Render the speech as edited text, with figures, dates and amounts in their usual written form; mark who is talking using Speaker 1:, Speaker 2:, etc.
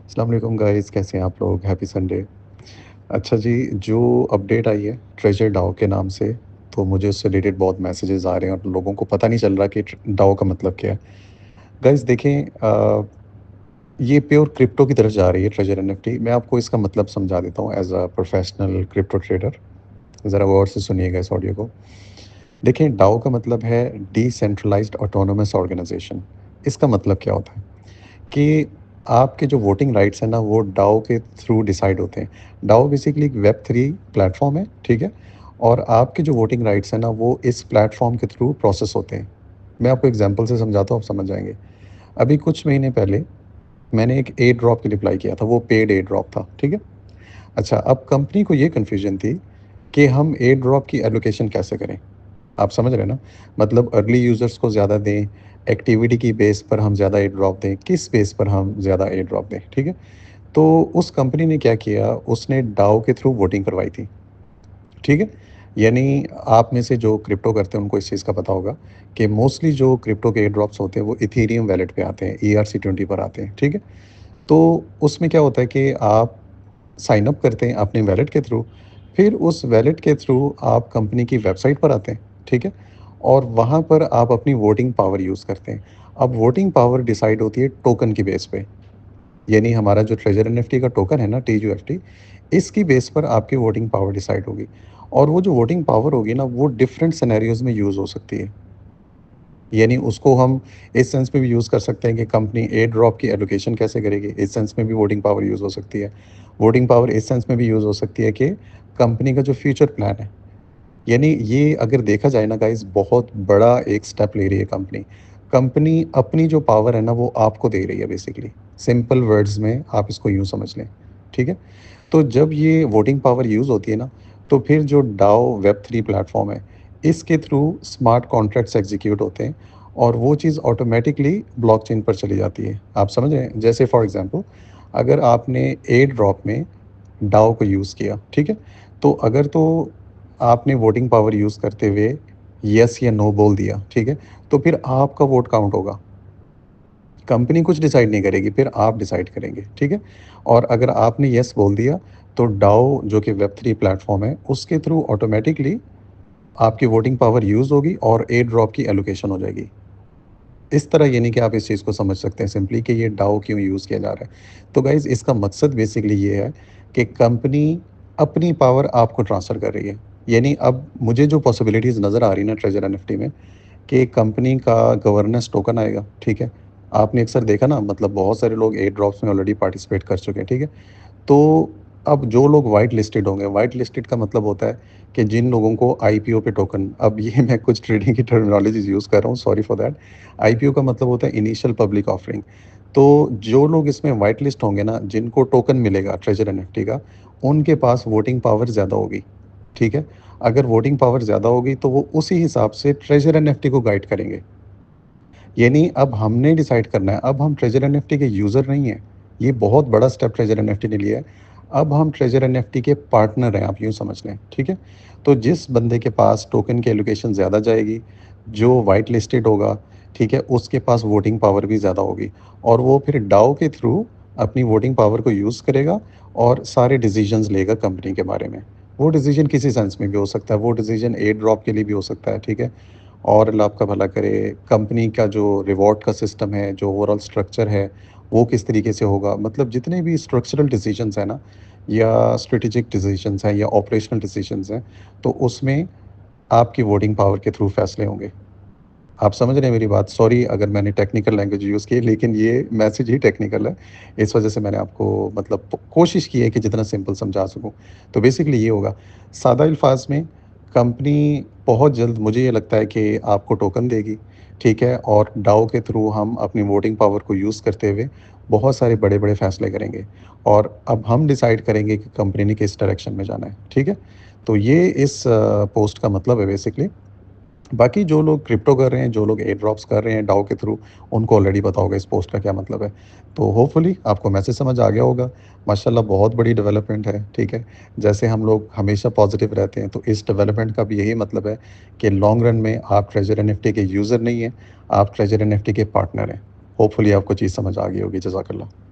Speaker 1: अस्सलाम वालेकुम गाइस, कैसे हैं आप लोग? Happy Sunday. अच्छा जी, जो अपडेट आई है ट्रेजर डाओ के नाम से, तो मुझे उससे रिलेटेड बहुत मैसेजेस आ रहे हैं और लोगों को पता नहीं चल रहा कि डाओ का मतलब क्या है। गाइस देखें, ये प्योर क्रिप्टो की तरफ जा रही है ट्रेजर एनएफटी। मैं आपको इसका मतलब समझा देता हूँ as a professional crypto trader. ज़रा गौर से सुनिएगा इस ऑडियो को। देखें, डाओ का मतलब है डिसेंट्रलाइज्ड ऑटोनोमस ऑर्गेनाइजेशन। इसका मतलब क्या होता है कि आपके जो वोटिंग राइट्स हैं ना, वो डाओ के थ्रू डिसाइड होते हैं। डाओ बेसिकली एक वेब 3 प्लेटफॉर्म है, ठीक है? और आपके जो वोटिंग राइट्स हैं ना, वो इस प्लेटफॉर्म के थ्रू प्रोसेस होते हैं। मैं आपको एग्जांपल से समझाता हूँ, आप समझ जाएंगे। अभी कुछ महीने पहले मैंने एक एयर ड्रॉप के लिए अप्लाई किया था, वो पेड एयर ड्रॉप था, ठीक है? अच्छा, अब कंपनी को ये कन्फ्यूजन थी कि हम एयर ड्रॉप की एलोकेशन कैसे करें। आप समझ रहे हैं ना? मतलब अर्ली यूज़र्स को ज़्यादा दें, एक्टिविटी की बेस पर हम ज़्यादा एयर ड्रॉप दें, किस बेस पर हम ज़्यादा एयर ड्रॉप दें, ठीक है? तो उस कंपनी ने क्या किया, उसने डाओ के थ्रू वोटिंग करवाई थी, ठीक है? यानी आप में से जो क्रिप्टो करते हैं उनको इस चीज़ का पता होगा कि मोस्टली जो क्रिप्टो के एयर ड्रॉप्स होते हैं वो इथेरियम वैलेट पे आते हैं, ERC20 पर आते हैं, ठीक है? तो उसमें क्या होता है कि आप साइन अप करते हैं अपने वैलेट के थ्रू, फिर उस वैलेट के थ्रू आप कंपनी की वेबसाइट पर आते हैं, ठीक है? और वहाँ पर आप अपनी वोटिंग पावर यूज़ करते हैं। अब वोटिंग पावर डिसाइड होती है टोकन की बेस पे, यानी हमारा जो ट्रेजर एनएफटी का टोकन है ना, TUFT, इसकी बेस पर आपकी वोटिंग पावर डिसाइड होगी। और वो जो वोटिंग पावर होगी ना, वो डिफरेंट सिनेरियोज़ में यूज़ हो सकती है। यानी उसको हम इस सेंस में भी यूज़ कर सकते हैं कि कंपनी एयर ड्रॉप की एलोकेशन कैसे करेगी, इस सेंस में भी वोटिंग पावर यूज़ हो सकती है। वोटिंग पावर इस सेंस में भी यूज़ हो सकती है कि कंपनी का जो फ्यूचर प्लान है, यानी ये अगर देखा जाए ना गाइस, बहुत बड़ा एक स्टेप ले रही है कंपनी। कंपनी अपनी जो पावर है ना, वो आपको दे रही है बेसिकली। सिंपल वर्ड्स में आप इसको यूँ समझ लें, ठीक है? तो जब ये वोटिंग पावर यूज़ होती है ना, तो फिर जो डाओ वेब 3 प्लेटफॉर्म है, इसके थ्रू स्मार्ट कॉन्ट्रैक्ट्स एग्जीक्यूट होते हैं और वो चीज़ ऑटोमेटिकली ब्लॉकचेन पर चली जाती है। आप समझ रहे हैं? जैसे फॉर एग्जांपल, अगर आपने एयर ड्रॉप में डाओ को यूज़ किया, ठीक है? तो अगर तो आपने वोटिंग पावर यूज़ करते हुए येस या नो बोल दिया, ठीक है? तो फिर आपका वोट काउंट होगा। कंपनी कुछ डिसाइड नहीं करेगी, फिर आप डिसाइड करेंगे, ठीक है? और अगर आपने येस बोल दिया, तो डाओ जो कि वेब 3 प्लेटफ़ॉर्म है, उसके थ्रू ऑटोमैटिकली आपकी वोटिंग पावर यूज़ होगी और एयर ड्रॉप की एलोकेशन हो जाएगी। इस तरह यानी कि आप इस चीज़ को समझ सकते हैं सिंपली कि ये डाओ क्यों यूज़ किया जा रहा है। तो गाइज़, इसका मकसद बेसिकली ये है कि कंपनी अपनी पावर आपको ट्रांसफ़र कर रही है। यानी अब मुझे जो पॉसिबिलिटीज़ नज़र आ रही है ना ट्रेजर एनएफटी में, कि कंपनी का गवर्नेंस टोकन आएगा, ठीक है? आपने अक्सर देखा ना, मतलब बहुत सारे लोग एयर ड्रॉप्स में ऑलरेडी पार्टिसिपेट कर चुके हैं, ठीक है? तो अब जो लोग व्हाइट लिस्टेड होंगे, व्हाइट लिस्टेड का मतलब होता है कि जिन लोगों को आईपीओ पे टोकन, अब ये मैं कुछ ट्रेडिंग की टर्मिनोलॉजीज़ यूज़ कर रहा हूँ, सॉरी फॉर दैट। आईपीओ का मतलब होता है इनिशियल पब्लिक ऑफरिंग। तो जो लोग इसमें व्हाइट लिस्ट होंगे ना, जिनको टोकन मिलेगा ट्रेजर एनएफटी का, उनके पास वोटिंग पावर ज़्यादा होगी, ठीक है? अगर वोटिंग पावर ज़्यादा होगी, तो वो उसी हिसाब से ट्रेजर एनएफटी को गाइड करेंगे। यानी अब हमने डिसाइड करना है, अब हम ट्रेजर एनएफटी के यूज़र नहीं हैं। ये बहुत बड़ा स्टेप ट्रेजर एनएफटी ने लिया है। अब हम ट्रेजर एनएफटी के पार्टनर हैं, आप यूँ समझ लें, ठीक है? तो जिस बंदे के पास टोकन की एलोकेशन ज़्यादा जाएगी, जो व्हाइट लिस्टेड होगा, ठीक है? उसके पास वोटिंग पावर भी ज़्यादा होगी और वो फिर डाओ के थ्रू अपनी वोटिंग पावर को यूज़ करेगा और सारे डिसीजंस लेगा कंपनी के बारे में। वो डिसीजन किसी सेंस में भी हो सकता है, वो डिसीजन एयर ड्रॉप के लिए भी हो सकता है, ठीक है? और अल्लाह आपका भला करे, कंपनी का जो रिवॉर्ड का सिस्टम है, जो ओवरऑल स्ट्रक्चर है, वो किस तरीके से होगा। मतलब जितने भी स्ट्रक्चरल डिसीजंस हैं ना, या स्ट्रेटेजिक डिसीजंस हैं या ऑपरेशनल डिसीजंस हैं, तो उसमें आपकी वोटिंग पावर के थ्रू फैसले होंगे। आप समझ रहे हैं मेरी बात? सॉरी अगर मैंने टेक्निकल लैंग्वेज यूज़ की, लेकिन ये मैसेज ही टेक्निकल है। इस वजह से मैंने आपको मतलब कोशिश की है कि जितना सिंपल समझा सकूँ। तो बेसिकली ये होगा, सादा अल्फाज़ में, कंपनी बहुत जल्द मुझे ये लगता है कि आपको टोकन देगी, ठीक है? और डाओ के थ्रू हम अपनी वोटिंग पावर को यूज़ करते हुए बहुत सारे बड़े-बड़े फ़ैसले करेंगे और अब हम डिसाइड करेंगे कि कंपनी ने किस डायरेक्शन में जाना है, ठीक है? तो ये इस पोस्ट का मतलब है बेसिकली। बाकी जो लोग क्रिप्टो कर रहे हैं, जो लोग एयर ड्रॉप्स कर रहे हैं डाओ के थ्रू, उनको ऑलरेडी पता होगा इस पोस्ट का क्या मतलब है। तो होपफुली आपको मैसेज समझ आ गया होगा। माशाल्लाह बहुत बड़ी डेवलपमेंट है, ठीक है? जैसे हम लोग हमेशा पॉजिटिव रहते हैं, तो इस डेवलपमेंट का भी यही मतलब है कि लॉन्ग रन में आप ट्रेजर एनएफटी के यूज़र नहीं हैं, आप ट्रेजर एनएफटी के पार्टनर हैं। होपफुली आपको चीज़ समझ आ गई होगी। जज़ाकल्लाह।